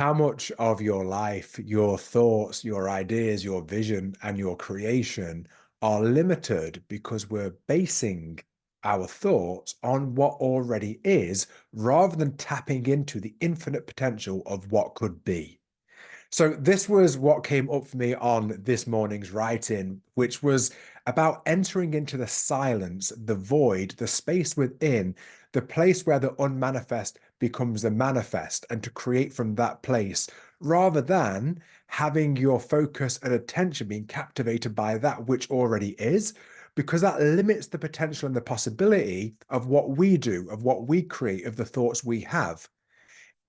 How much of your life, your thoughts, your ideas, your vision, and your creation are limited because we're basing our thoughts on what already is rather than tapping into the infinite potential of what could be? So this was what came up for me on this morning's writing, which was about entering into the silence, the void, the space within, the place where the unmanifest becomes the manifest, and to create from that place, rather than having your focus and attention being captivated by that which already is, because that limits the potential and the possibility of what we do, of what we create, of the thoughts we have.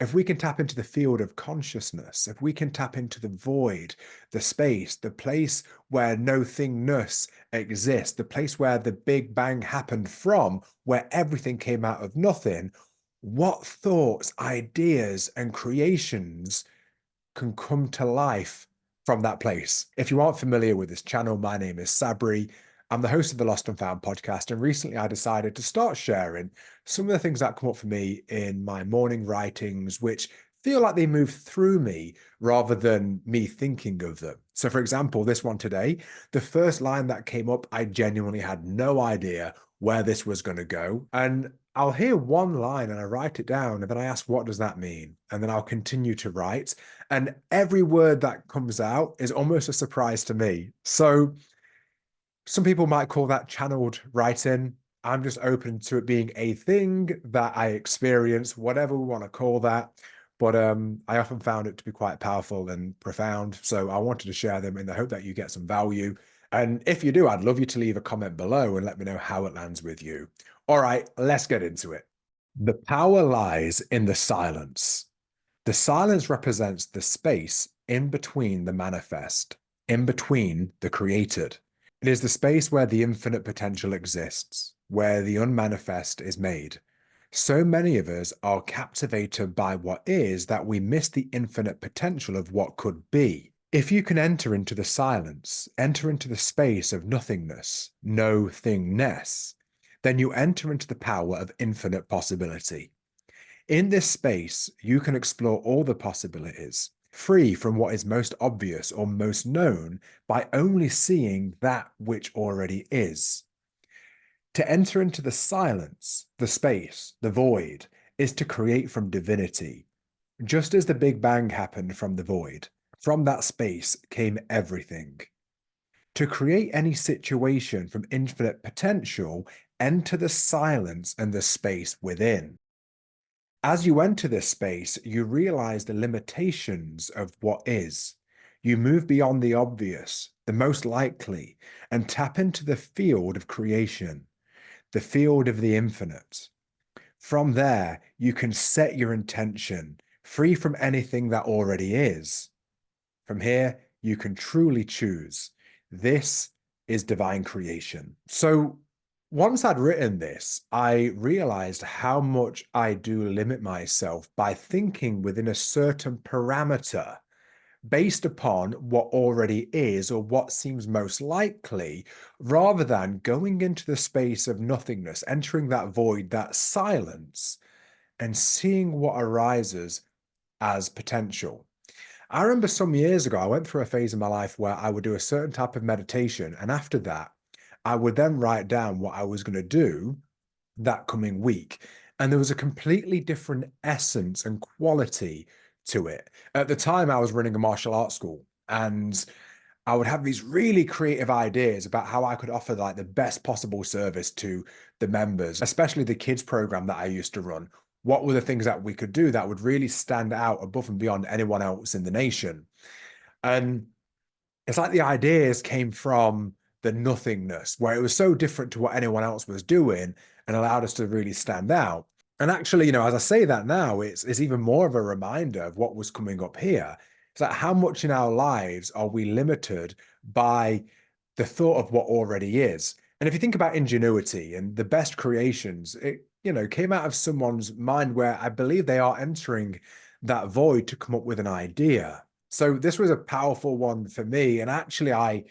If we can tap into the field of consciousness, if we can tap into the void, the space, the place where nothingness exists, the place where the Big Bang happened from, where everything came out of nothing, what thoughts, ideas, and creations can come to life from that place? If you aren't familiar with this channel, my name is Sabri. I'm the host of the Lost and Found podcast, and recently I decided to start sharing some of the things that come up for me in my morning writings, which feel like they move through me rather than me thinking of them. So, for example, this one today, the first line that came up, I genuinely had no idea where this was going to go. And I'll hear one line and I write it down, and then I ask, what does that mean? And then I'll continue to write. And every word that comes out is almost a surprise to me. So, some people might call that channeled writing. I'm just open to it being a thing that I experience, whatever we want to call that. But I often found it to be quite powerful and profound. So I wanted to share them in the hope that you get some value. And if you do, I'd love you to leave a comment below and let me know how it lands with you. All right, let's get into it. The power lies in the silence. The silence represents the space in between the manifest, in between the created. It is the space where the infinite potential exists, where the unmanifest is made. So many of us are captivated by what is that we miss the infinite potential of what could be. If you can enter into the silence, enter into the space of nothingness, no-thingness, then you enter into the power of infinite possibility. In this space, you can explore all the possibilities, free from what is most obvious or most known by only seeing that which already is. To enter into the silence, the space, the void, is to create from divinity. Just as the Big Bang happened from the void, from that space came everything. To create any situation from infinite potential, enter the silence and the space within. As you enter this space, you realize the limitations of what is. You move beyond the obvious, the most likely, and tap into the field of creation, the field of the infinite. From there, you can set your intention, free from anything that already is. From here, you can truly choose. This is divine creation. So, once I'd written this, I realized how much I do limit myself by thinking within a certain parameter based upon what already is or what seems most likely, rather than going into the space of nothingness, entering that void, that silence, and seeing what arises as potential. I remember some years ago, I went through a phase in my life where I would do a certain type of meditation, and after that, I would then write down what I was going to do that coming week. And there was a completely different essence and quality to it. At the time, I was running a martial arts school, and I would have these really creative ideas about how I could offer like the best possible service to the members, especially the kids program that I used to run. What were the things that we could do that would really stand out above and beyond anyone else in the nation? And it's like the ideas came from the nothingness, where it was so different to what anyone else was doing and allowed us to really stand out. And actually, as I say that now, it's even more of a reminder of what was coming up here. It's like how much in our lives are we limited by the thought of what already is? And if you think about ingenuity and the best creations, it, came out of someone's mind where I believe they are entering that void to come up with an idea. So this was a powerful one for me. And actually, I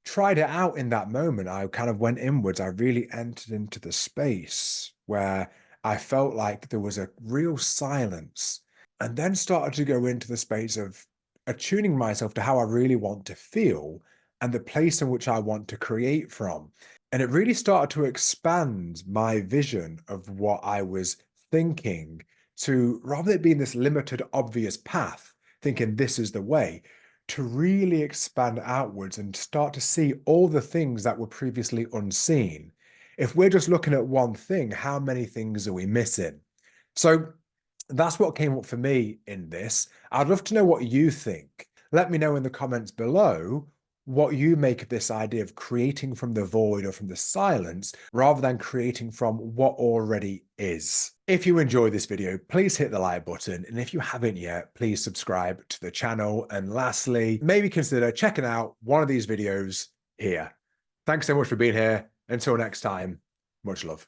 tried it out in that moment. I kind of went inwards. I really entered into the space where I felt like there was a real silence. and then started to go into the space of attuning myself to how I really want to feel and the place in which I want to create from. And it really started to expand my vision of what I was thinking to, rather than being this limited, obvious path, thinking this is the way, to really expand outwards and start to see all the things that were previously unseen. If we're just looking at one thing, how many things are we missing? So that's what came up for me in this. I'd love to know what you think. Let me know in the comments below what you make of this idea of creating from the void or from the silence rather than creating from what already is. If you enjoyed this video, please hit the like button. And if you haven't yet, please subscribe to the channel. And lastly, maybe consider checking out one of these videos here. Thanks so much for being here. Until next time, much love.